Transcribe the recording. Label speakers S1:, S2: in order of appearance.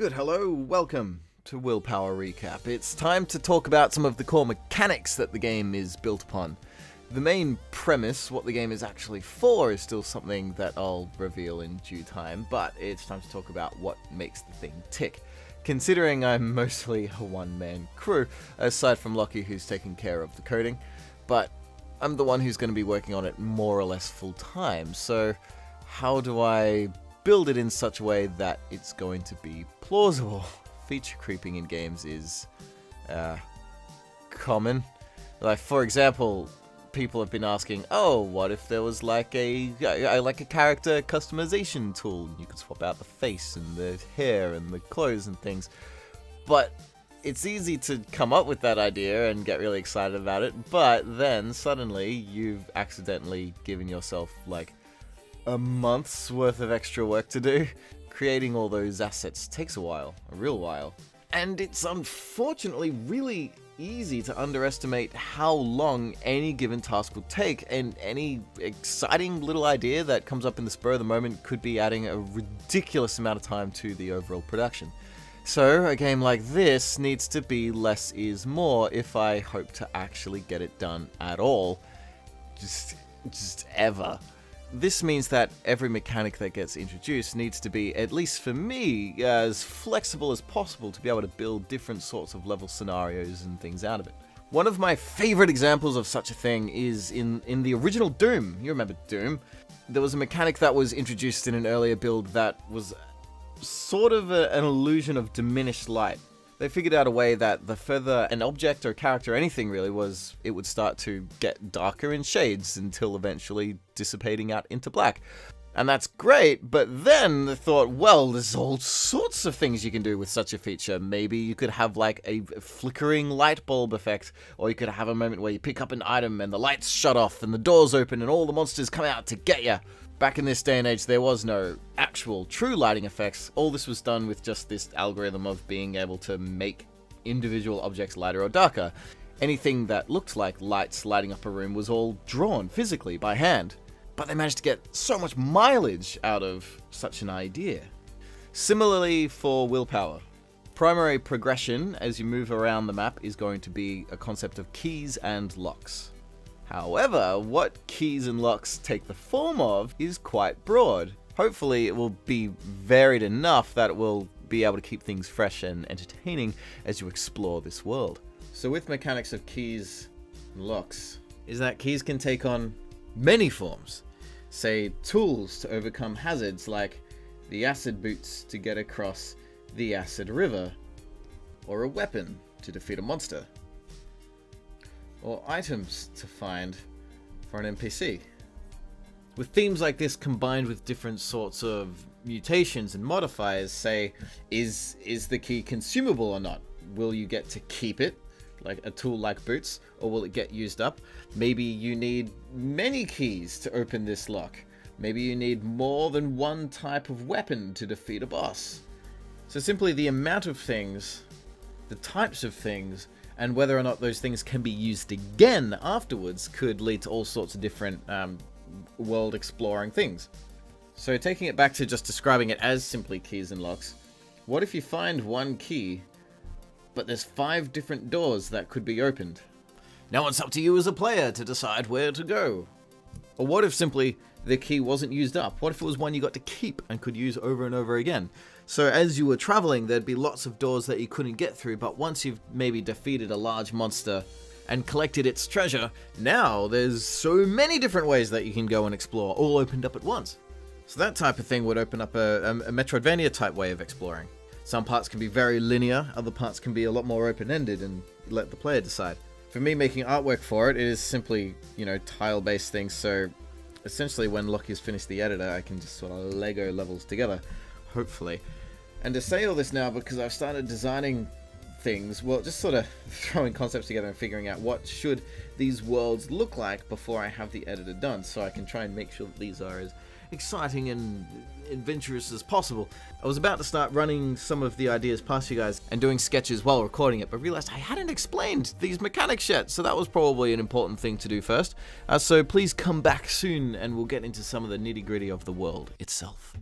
S1: Good, hello, welcome to Willpower Recap. It's time to talk about some of the core mechanics that the game is built upon. The main premise, what the game is actually for, is still something that I'll reveal in due time, but it's time to talk about what makes the thing tick. Considering I'm mostly a one-man crew, aside from Lockie who's taking care of the coding, but I'm the one who's going to be working on it more or less full-time, so how do I build it in such a way that it's going to be plausible? Feature creeping in games is common. Like, for example, people have been asking, oh, what if there was like a character customization tool? You could swap out the face and the hair and the clothes and things. But it's easy to come up with that idea and get really excited about it, but then suddenly you've accidentally given yourself like a month's worth of extra work to do. Creating all those assets takes a while, a real while. And it's unfortunately really easy to underestimate how long any given task will take, and any exciting little idea that comes up in the spur of the moment could be adding a ridiculous amount of time to the overall production. So a game like this needs to be less is more if I hope to actually get it done at all. Just ever. This means that every mechanic that gets introduced needs to be, at least for me, as flexible as possible to be able to build different sorts of level scenarios and things out of it. One of my favorite examples of such a thing is in the original Doom. You remember Doom? There was a mechanic that was introduced in an earlier build that was sort of an illusion of diminished light. They figured out a way that the further an object or character or anything really was, it would start to get darker in shades until eventually dissipating out into black. And that's great, but then they thought, well, there's all sorts of things you can do with such a feature. Maybe you could have like a flickering light bulb effect, or you could have a moment where you pick up an item and the lights shut off and the doors open and all the monsters come out to get you. Back in this day and age, there was no actual true lighting effects. All this was done with just this algorithm of being able to make individual objects lighter or darker. Anything that looked like lights lighting up a room was all drawn physically by hand. But they managed to get so much mileage out of such an idea. Similarly for willpower. Primary progression as you move around the map is going to be a concept of keys and locks. However, what keys and locks take the form of is quite broad. Hopefully it will be varied enough that it will be able to keep things fresh and entertaining as you explore this world. So with mechanics of keys and locks, is that keys can take on many forms. Say tools to overcome hazards like the acid boots to get across the acid river, or a weapon to defeat a monster, or items to find for an NPC. With themes like this combined with different sorts of mutations and modifiers, say, is the key consumable or not? Will you get to keep it, like a tool like boots, or will it get used up? Maybe you need many keys to open this lock. Maybe you need more than one type of weapon to defeat a boss. So simply the amount of things, the types of things, and whether or not those things can be used again afterwards could lead to all sorts of different world exploring things. So taking it back to just describing it as simply keys and locks, what if you find one key, but there's 5 different doors that could be opened? Now it's up to you as a player to decide where to go. Or what if simply the key wasn't used up? What if it was one you got to keep and could use over and over again? So as you were traveling, there'd be lots of doors that you couldn't get through, but once you've maybe defeated a large monster and collected its treasure, now there's so many different ways that you can go and explore, all opened up at once. So that type of thing would open up a Metroidvania type way of exploring. Some parts can be very linear, other parts can be a lot more open-ended and let the player decide. For me, making artwork for it is simply, tile-based things, so essentially when Lockie's finished the editor, I can just sort of Lego levels together, hopefully. And to say all this now, because I've started designing things, well, just sort of throwing concepts together and figuring out what should these worlds look like before I have the editor done, so I can try and make sure that these are as exciting and adventurous as possible. I was about to start running some of the ideas past you guys and doing sketches while recording it, but realized I hadn't explained these mechanics yet, so that was probably an important thing to do first. So please come back soon and we'll get into some of the nitty-gritty of the world itself.